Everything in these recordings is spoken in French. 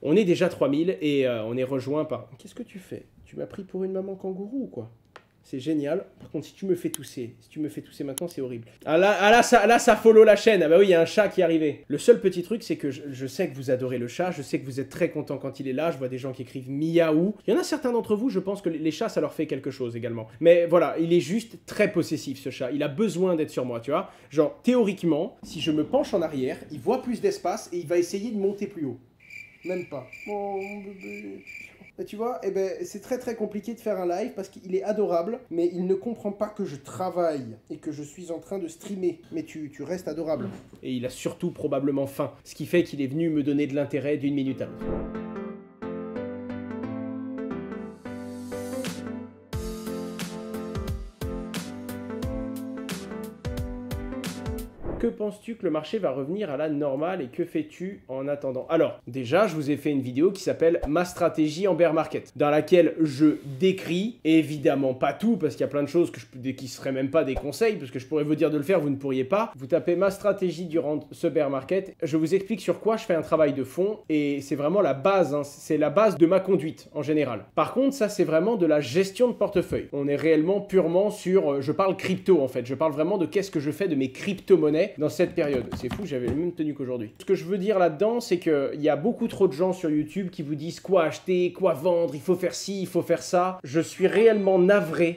On est déjà 3000 et on est rejoint par... Qu'est-ce que tu fais? Tu m'as pris pour une maman kangourou ou quoi? C'est génial. Par contre, si tu me fais tousser maintenant, c'est horrible. Ah là, ça follow la chaîne. Ah bah oui, il y a un chat qui est arrivé. Le seul petit truc, c'est que je sais que vous adorez le chat. Je sais que vous êtes très content quand il est là. Je vois des gens qui écrivent miaou. Il y en a certains d'entre vous, je pense que les chats, ça leur fait quelque chose également. Mais voilà, il est juste très possessif, ce chat. Il a besoin d'être sur moi, tu vois. Genre, théoriquement, si je me penche en arrière, il voit plus d'espace et il va essayer de monter plus haut. Même pas. Oh, mon bébé. Et tu vois, eh ben, c'est très très compliqué de faire un live parce qu'il est adorable, mais il ne comprend pas que je travaille et que je suis en train de streamer. Mais tu restes adorable. Et il a surtout probablement faim, ce qui fait qu'il est venu me donner de l'intérêt d'une minute à l'autre. Que penses-tu que le marché va revenir à la normale et que fais-tu en attendant? Alors, déjà, je vous ai fait une vidéo qui s'appelle « Ma stratégie en bear market » dans laquelle je décris, évidemment pas tout, parce qu'il y a plein de choses qui ne seraient même pas des conseils, parce que je pourrais vous dire de le faire, vous ne pourriez pas. Vous tapez « Ma stratégie durant ce bear market », je vous explique sur quoi je fais un travail de fond et c'est vraiment la base, hein, c'est la base de ma conduite en général. Par contre, ça, c'est vraiment de la gestion de portefeuille. On est réellement purement sur, je parle crypto en fait, je parle vraiment de qu'est-ce que je fais de mes crypto-monnaies dans cette période. C'est fou, j'avais la même tenue qu'aujourd'hui. Ce que je veux dire là-dedans, c'est qu'il y a beaucoup trop de gens sur YouTube qui vous disent quoi acheter, quoi vendre, il faut faire ci, il faut faire ça. Je suis réellement navré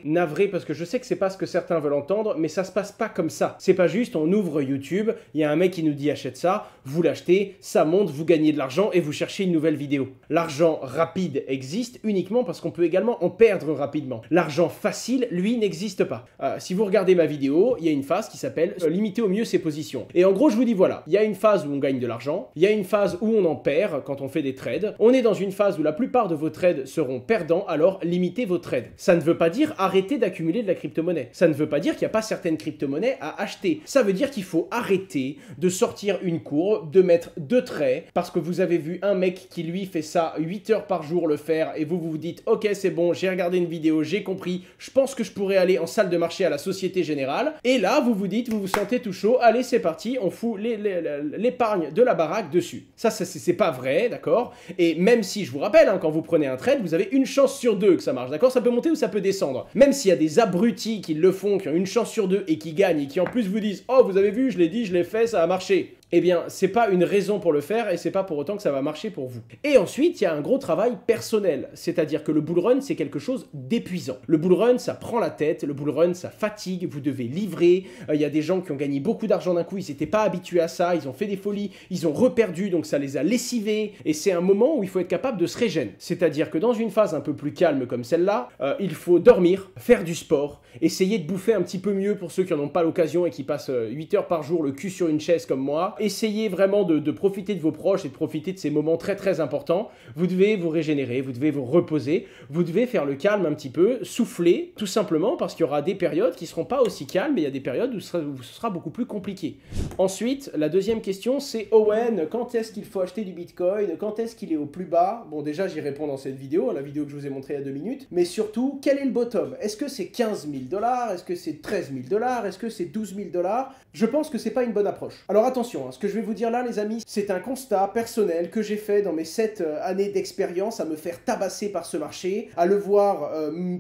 parce que je sais que c'est pas ce que certains veulent entendre, mais ça se passe pas comme ça. C'est pas juste, on ouvre YouTube, il y a un mec qui nous dit achète ça, vous l'achetez, ça monte, vous gagnez de l'argent et vous cherchez une nouvelle vidéo. L'argent rapide existe uniquement parce qu'on peut également en perdre rapidement. L'argent facile, lui, n'existe pas. Si vous regardez ma vidéo, il y a une phase qui s'appelle limiter au mieux ses positions. Et en gros, je vous dis voilà, il y a une phase où on gagne de l'argent, il y a une phase où on en perd quand on fait des trades, on est dans une phase où la plupart de vos trades seront perdants, alors limitez vos trades. Ça ne veut pas dire arrêter d'accumuler de la crypto-monnaie. Ça ne veut pas dire qu'il n'y a pas certaines crypto-monnaies à acheter. Ça veut dire qu'il faut arrêter de sortir une courbe, de mettre 2 traits, parce que vous avez vu un mec qui lui fait ça 8 heures par jour le faire, et vous vous dites ok c'est bon, j'ai regardé une vidéo, j'ai compris, je pense que je pourrais aller en salle de marché à la Société Générale, et là vous vous dites, vous vous sentez tout chaud, allez c'est parti, on fout l'épargne de la baraque dessus. Ça c'est pas vrai, d'accord? Et même si, je vous rappelle, hein, quand vous prenez un trade, vous avez une chance sur 2 que ça marche, d'accord? Ça peut monter ou ça peut descendre. Même s'il y a des abrutis qui le font, qui ont une chance sur 2 et qui gagnent, et qui en plus vous disent « Oh, vous avez vu, je l'ai dit, je l'ai fait, ça a marché ». Eh bien, c'est pas une raison pour le faire et c'est pas pour autant que ça va marcher pour vous. Et ensuite, il y a un gros travail personnel, c'est-à-dire que le bull run, c'est quelque chose d'épuisant. Le bull run, ça prend la tête, le bull run, ça fatigue, vous devez livrer. Il y a des gens qui ont gagné beaucoup d'argent d'un coup, ils n'étaient pas habitués à ça, ils ont fait des folies, ils ont reperdu, donc ça les a lessivés. Et c'est un moment où il faut être capable de se régénérer. C'est-à-dire que dans une phase un peu plus calme comme celle-là, il faut dormir, faire du sport, essayer de bouffer un petit peu mieux pour ceux qui n'en ont pas l'occasion et qui passent 8 heures par jour le cul sur une chaise comme moi. Essayez vraiment de profiter de vos proches et de profiter de ces moments très très importants. Vous devez vous régénérer, vous devez vous reposer, vous devez faire le calme un petit peu, souffler, tout simplement parce qu'il y aura des périodes qui ne seront pas aussi calmes et il y a des périodes où ce sera beaucoup plus compliqué. Ensuite, la deuxième question c'est Owen, quand est-ce qu'il faut acheter du Bitcoin? Quand est-ce qu'il est au plus bas? Bon déjà j'y réponds dans cette vidéo, la vidéo que je vous ai montrée il y a 2 minutes, mais surtout, quel est le bottom? Est-ce que c'est 15 000 $? Est-ce que c'est 13 000 $? Est-ce que c'est 12 000 $? Je pense que c'est pas une bonne approche. Alors attention, hein, ce que je vais vous dire là les amis, c'est un constat personnel que j'ai fait dans mes 7 années d'expérience à me faire tabasser par ce marché, à le voir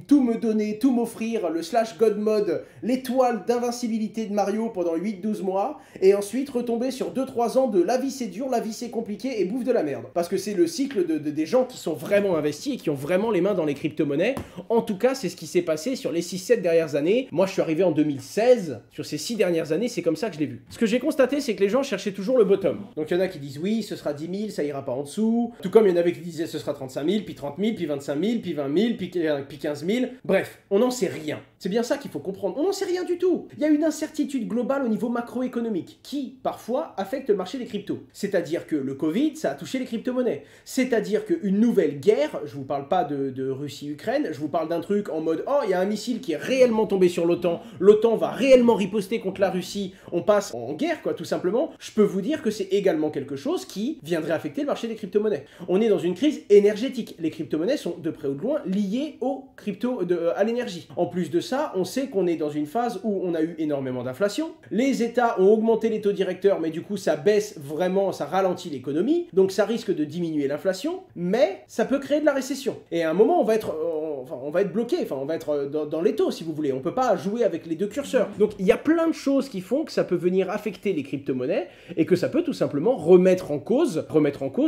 tout me donner, tout m'offrir, le slash god mode, l'étoile d'invincibilité de Mario pendant 8-12 mois, et ensuite retomber sur 2-3 ans de la vie c'est dur, la vie c'est compliqué et bouffe de la merde. Parce que c'est le cycle des gens qui sont vraiment investis et qui ont vraiment les mains dans les crypto-monnaies. En tout cas, c'est ce qui s'est passé sur les 6-7 dernières années. Moi, je suis arrivé en 2016. Sur ces 6 dernières années, c'est comme ça que je l'ai vu. Ce que j'ai constaté, c'est que les gens cherchaient toujours le bottom. Donc, il y en a qui disent oui, ce sera 10 000, ça ira pas en dessous. Tout comme il y en avait qui disaient ce sera 35 000, puis 30 000, puis 25 000, puis 20 000, puis 15 000. Bref, on n'en sait rien. C'est bien ça qu'il faut comprendre. On n'en sait rien du tout. Il y a une incertitude globale au niveau macroéconomique qui, parfois, affecte le marché des cryptos. C'est-à-dire que le Covid, ça a touché les crypto-monnaies. C'est-à-dire qu'une nouvelle guerre, je vous parle pas de Russie-Ukraine, je vous parle d'un truc en mode « Oh, il y a un missile qui est réellement tombé sur l'OTAN, l'OTAN va réellement riposter contre la Russie, on passe en guerre, quoi, tout simplement. » je peux vous dire que c'est également quelque chose qui viendrait affecter le marché des crypto-monnaies. On est dans une crise énergétique. Les crypto-monnaies sont de près ou de loin liées à l'énergie. En plus de ça, on sait qu'on est dans une phase où on a eu énormément d'inflation. Les États ont augmenté les taux directeurs, mais du coup ça baisse vraiment, ça ralentit l'économie, donc ça risque de diminuer l'inflation, mais ça peut créer de la récession. Et à un moment, on va être bloqué, on va être dans les taux si vous voulez. On peut pas jouer avec les deux curseurs. Donc il y a plein de choses qui font que ça peut venir affecter les crypto-monnaies et que ça peut tout simplement remettre en cause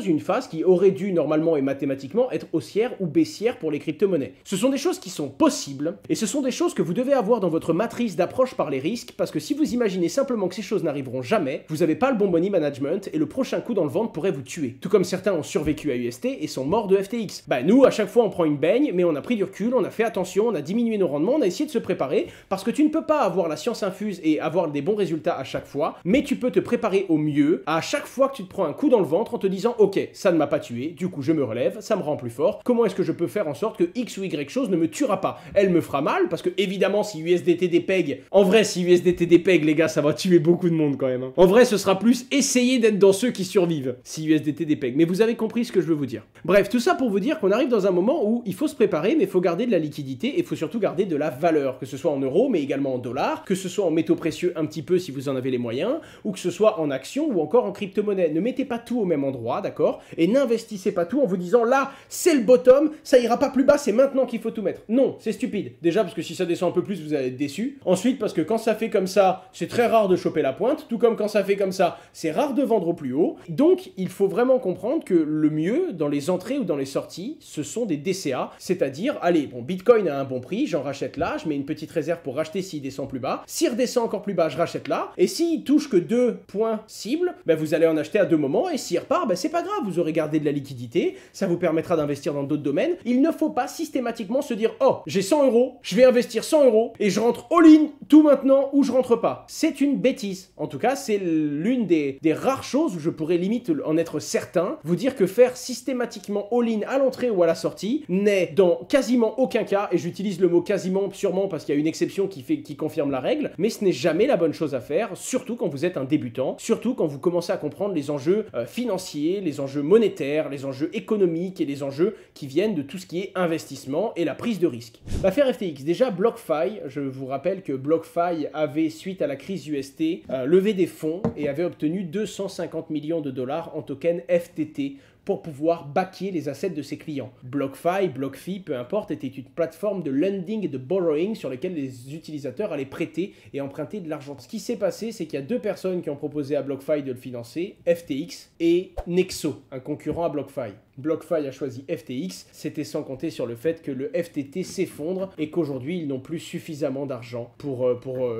une phase qui aurait dû normalement et mathématiquement être haussière ou baissière pour les crypto-monnaies. Ce sont des choses qui sont possibles et ce sont des choses que vous devez avoir dans votre matrice d'approche par les risques, parce que si vous imaginez simplement que ces choses n'arriveront jamais, vous n'avez pas le bon money management et le prochain coup dans le ventre pourrait vous tuer. Tout comme certains ont survécu à UST et sont morts de FTX. Bah nous, à chaque fois on prend une baigne, mais on a pris du recul, on a fait attention, on a diminué nos rendements, on a essayé de se préparer, parce que tu ne peux pas avoir la science infuse et avoir des bons résultats à chaque fois, mais tu peux te préparer au mieux à chaque fois que tu te prends un coup dans le ventre en te disant ok, ça ne m'a pas tué, du coup je me relève, ça me rend plus fort, comment est-ce que je peux faire en sorte que X ou Y chose ne me tuera pas? Elle me fera mal, parce que évidemment si USDT dépègue, en vrai si USDT dépègue les gars, ça va tuer beaucoup de monde quand même. Hein. En vrai ce sera plus essayer d'être dans ceux qui survivent si USDT dépègue, mais vous avez compris ce que je veux vous dire. Bref, tout ça pour vous dire qu'on arrive dans un moment où il faut se préparer, mais il faut garder de la liquidité et il faut surtout garder de la valeur, que ce soit en euros mais également en dollars, que ce soit en métaux précieux un petit peu si vous en avez les moyens, ou que ce soit en actions ou encore en crypto-monnaie. Ne mettez pas tout au même endroit, d'accord? Et n'investissez pas tout en vous disant là, c'est le bottom, ça ira pas plus bas, c'est maintenant qu'il faut tout mettre. Non, c'est stupide. Déjà parce que si ça descend un peu plus, vous allez être déçu. Ensuite parce que quand ça fait comme ça, c'est très rare de choper la pointe, tout comme quand ça fait comme ça, c'est rare de vendre au plus haut. Donc, il faut vraiment comprendre que le mieux dans les entrées ou dans les sorties, ce sont des DCA, c'est-à-dire, allez, bon, Bitcoin a un bon prix, j'en rachète là, je mets une petite réserve pour racheter s'il descend plus bas. S'il redescend encore plus bas, je rachète là. Et s'il touche que 2 points cibles, ben vous allez en acheter à 2 moments. Et s'il repart, ben c'est pas grave, vous aurez gardé de la liquidité, ça vous permettra d'investir dans d'autres domaines. Il ne faut pas systématiquement se dire, oh, j'ai 100 €, je vais investir 100 € et je rentre all-in tout maintenant ou je rentre pas. C'est une bêtise. En tout cas, c'est l'une des rares choses où je pourrais limite en être certain, vous dire que faire systématiquement all-in à l'entrée ou à la sortie n'est dans quasiment aucun cas, et j'utilise le mot quasiment sûrement parce qu'il y a une exception qui confirme la règle, mais ce n'est jamais la bonne chose à faire, surtout quand vous êtes un débutant, surtout quand vous commencez à comprendre les enjeux financiers, les enjeux monétaires, les enjeux économiques et les enjeux qui viennent de tout ce qui est investissement et la prise de risque. L'affaire FTX, déjà BlockFi, je vous rappelle que BlockFi avait, suite à la crise UST, levé des fonds et avait obtenu 250 millions de dollars en token FTT pour pouvoir backer les assets de ses clients. BlockFi, BlockFi, peu importe, était une plateforme de lending et de borrowing sur laquelle les utilisateurs allaient prêter et emprunter de l'argent. Ce qui s'est passé, c'est qu'il y a 2 personnes qui ont proposé à BlockFi de le financer, FTX et Nexo, un concurrent à BlockFi. BlockFi a choisi FTX, c'était sans compter sur le fait que le FTT s'effondre et qu'aujourd'hui ils n'ont plus suffisamment d'argent pour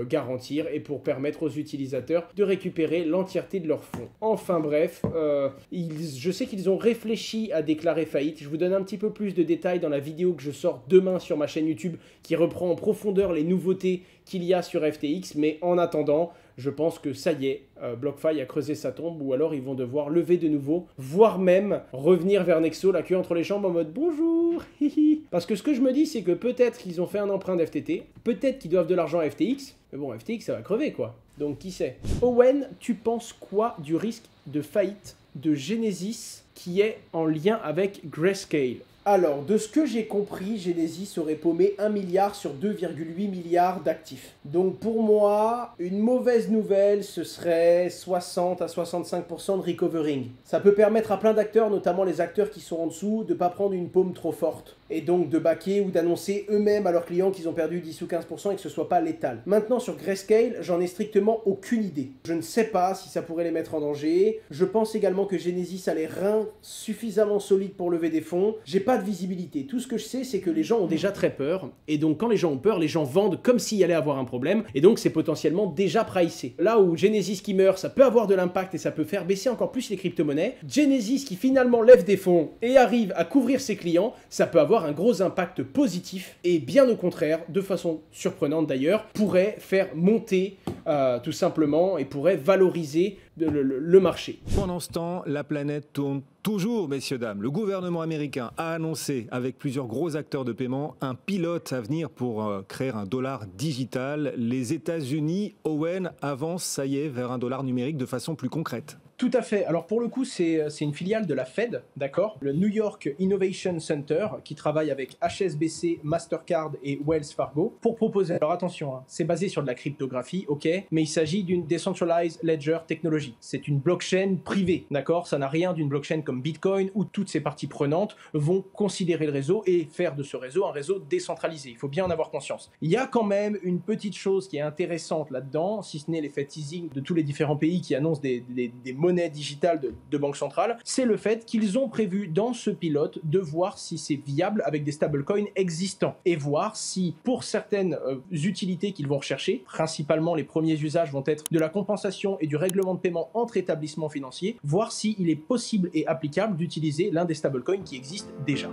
garantir et pour permettre aux utilisateurs de récupérer l'entièreté de leurs fonds. Enfin bref, je sais qu'ils ont réfléchi à déclarer faillite. Je vous donne un petit peu plus de détails dans la vidéo que je sors demain sur ma chaîne YouTube qui reprend en profondeur les nouveautés qu'il y a sur FTX, mais en attendant, je pense que ça y est, BlockFi a creusé sa tombe, ou alors ils vont devoir lever de nouveau, voire même revenir vers Nexo, la queue entre les jambes en mode bonjour, hihi. Parce que ce que je me dis, c'est que peut-être qu'ils ont fait un emprunt d'FTT, peut-être qu'ils doivent de l'argent à FTX, mais bon, FTX ça va crever quoi, donc qui sait. Owen, tu penses quoi du risque de faillite de Genesis qui est en lien avec Grayscale? Alors, de ce que j'ai compris, Genesis aurait paumé 1 milliard sur 2,8 milliards d'actifs. Donc pour moi, une mauvaise nouvelle, ce serait 60 à 65% de recovering. Ça peut permettre à plein d'acteurs, notamment les acteurs qui sont en dessous, de ne pas prendre une paume trop forte. Et donc de baquer ou d'annoncer eux-mêmes à leurs clients qu'ils ont perdu 10 ou 15% et que ce soit pas létal. Maintenant sur Grayscale, j'en ai strictement aucune idée. Je ne sais pas si ça pourrait les mettre en danger. Je pense également que Genesis a les reins suffisamment solides pour lever des fonds. J'ai pas de visibilité. Tout ce que je sais, c'est que les gens ont déjà très peur. Et donc quand les gens ont peur, les gens vendent comme s'il y allait avoir un problème. Et donc c'est potentiellement déjà pricé. Là où Genesis qui meurt, ça peut avoir de l'impact et ça peut faire baisser encore plus les crypto-monnaies. Genesis qui finalement lève des fonds et arrive à couvrir ses clients, ça peut avoir un gros impact positif et bien au contraire, de façon surprenante d'ailleurs, pourrait faire monter tout simplement, et pourrait valoriser le marché. Pendant ce temps, la planète tourne toujours, messieurs, dames. Le gouvernement américain a annoncé, avec plusieurs gros acteurs de paiement, un pilote à venir pour créer un dollar digital. Les États-Unis, Owen, avancent, ça y est, vers un dollar numérique de façon plus concrète. Tout à fait. Alors pour le coup, c'est une filiale de la Fed, d'accord? Le New York Innovation Center, qui travaille avec HSBC, Mastercard et Wells Fargo, pour proposer... Alors attention, hein, c'est basé sur de la cryptographie, ok? Mais il s'agit d'une Decentralized Ledger Technology. C'est une blockchain privée, d'accord? Ça n'a rien d'une blockchain comme Bitcoin, où toutes ces parties prenantes vont considérer le réseau et faire de ce réseau un réseau décentralisé. Il faut bien en avoir conscience. Il y a quand même une petite chose qui est intéressante là-dedans, si ce n'est l'effet teasing de tous les différents pays qui annoncent des monnaie digitale de banque centrale, c'est le fait qu'ils ont prévu dans ce pilote de voir si c'est viable avec des stablecoins existants et voir si pour certaines utilités qu'ils vont rechercher, principalement les premiers usages vont être de la compensation et du règlement de paiement entre établissements financiers, voir s'il est possible et applicable d'utiliser l'un des stablecoins qui existent déjà.